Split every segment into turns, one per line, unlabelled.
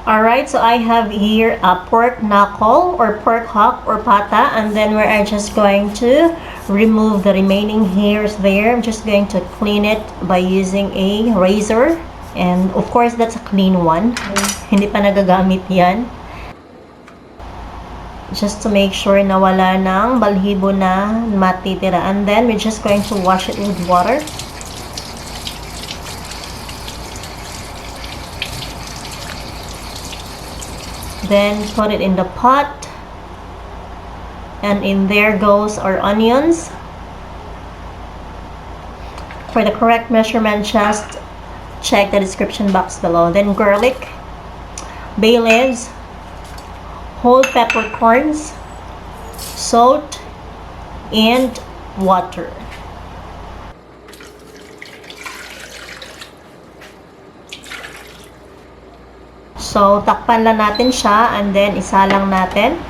Alright, so I have here a pork knuckle or pork hock or pata, and then we're just going to remove the remaining hairs there. I'm just going to clean it by using a razor, and of course that's a clean one. Hindi pa nagagamit yan. Just to make sure na wala ng balhibo na matitira, and then we're just going to wash it with water. Then put it in the pot, and in there goes our onions. For the correct measurement, just check the description box below. Then garlic, bay leaves, whole peppercorns, salt, and water. So, takpan lang natin siya, and then isa lang natin.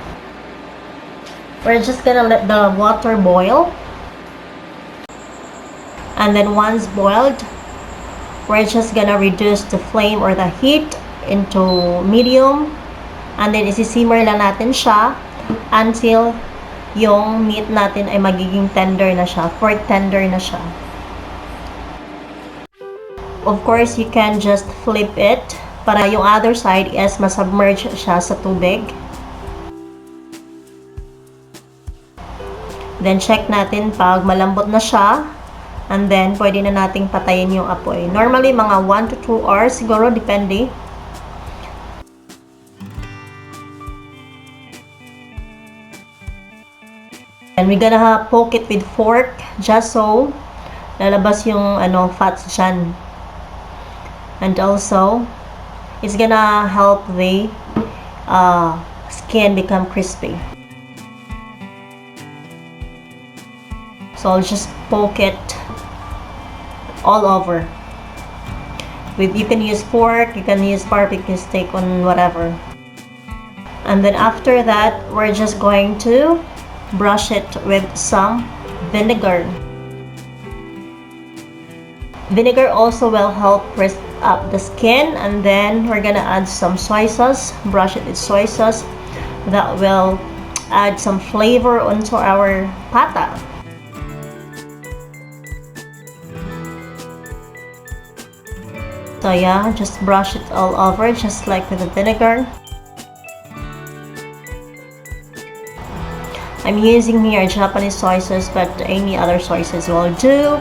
We're just gonna let the water boil. And then once boiled, we're just gonna reduce the flame or the heat into medium. And then isi-simmer lang natin siya until yung meat natin ay magiging tender na siya, pork tender na siya. Of course, you can just flip it para yung other side is masubmerge siya sa tubig. Then check natin pag malambot na siya, and then pwede na nating patayin yung apoy. Normally mga 1 to 2 hours siguro, depende. And we're gonna poke it with fork just so lalabas yung fats dyan. And also it's gonna help the skin become crispy. So I'll just poke it all over. You can use fork, you can use barbecue stick on whatever. And then after that, we're just going to brush it with some vinegar. Vinegar also will help crisp up the skin, and then we're gonna add some soy sauce. Brush it with soy sauce. That will add some flavor onto our pata. So yeah, just brush it all over just like with the vinegar. I'm using here Japanese soy sauce, but any other soy sauce will do.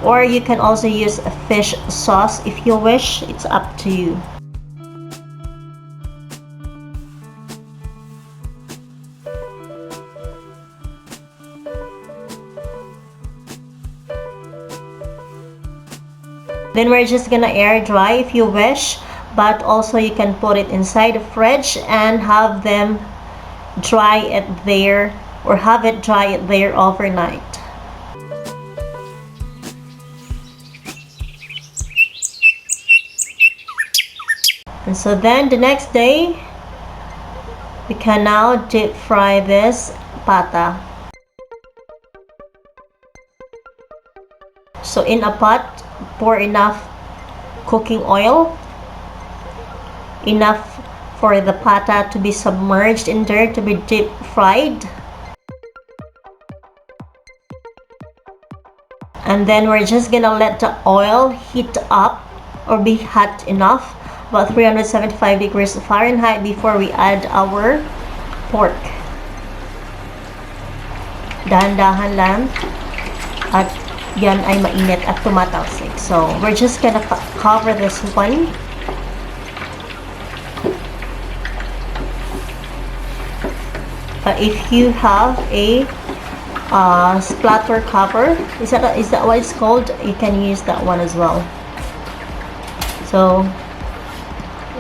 Or you can also use a fish sauce if you wish. It's up to you. Then we're just gonna air dry if you wish, but also you can put it inside the fridge and have them dry it there, or have it dry it there overnight. And so then the next day, we can now deep fry this pata. So in a pot, pour enough cooking oil, enough for the pata to be submerged in there to be deep fried. And then we're just gonna let the oil heat up or be hot enough, about 375 degrees Fahrenheit, before we add our pork. Dahan-dahan lang, at yan ay mainit at tumatalsik. So we're just gonna cover this one. If you have a splatter cover, is that what it's called? You can use that one as well. So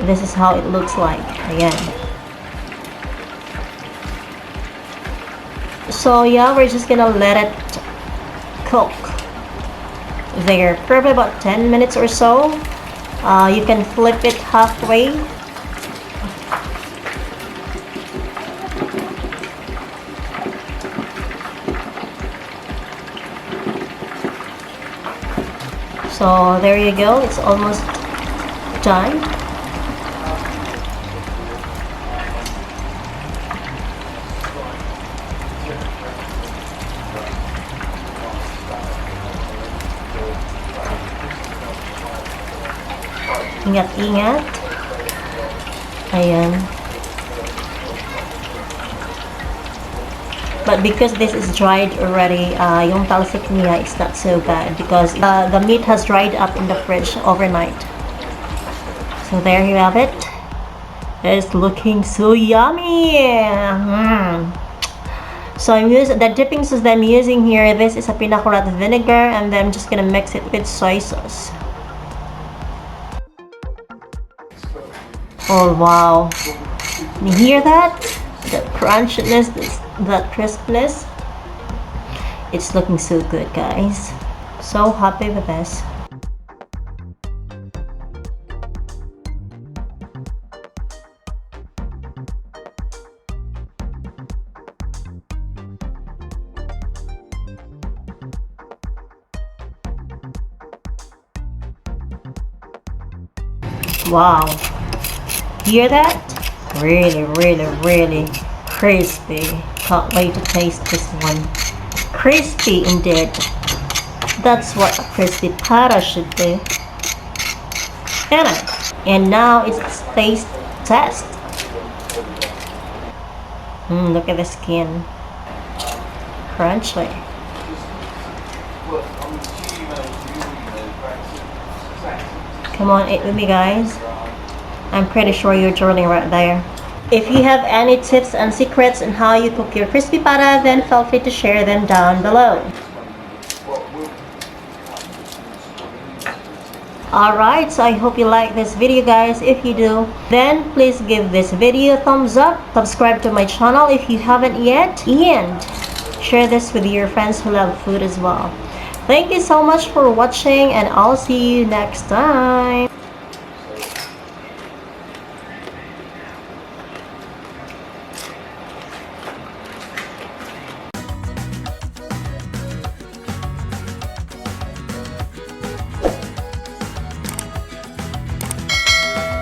this is how it looks like. Again. So yeah, we're just gonna let it cook there, probably about 10 minutes or so. You can flip it halfway. So there you go, it's almost done. ingat-ingat. Ayan. But because this is dried already, yung talsik niya is not so bad because the meat has dried up in the fridge overnight. So there you have it. It's looking so yummy. So I'm using the dipping sauce that I'm using here. This is a pinakurat vinegar, and then I'm just gonna mix it with soy sauce. Oh wow! You hear that? That crunchiness, that crispness. It's looking so good, guys. So happy with this. Wow. Hear that? Really, really, really crispy. Can't wait to taste this one. Crispy indeed. That's what a crispy pata should be. And now it's taste test. Look at the skin. Crunchy. Come on, eat with me, guys. I'm pretty sure you're drooling right there. If you have any tips and secrets on how you cook your crispy pata, then feel free to share them down below. Alright, so I hope you like this video, guys. If you do, then please give this video a thumbs up. Subscribe to my channel if you haven't yet. And share this with your friends who love food as well. Thank you so much for watching, and I'll see you next time.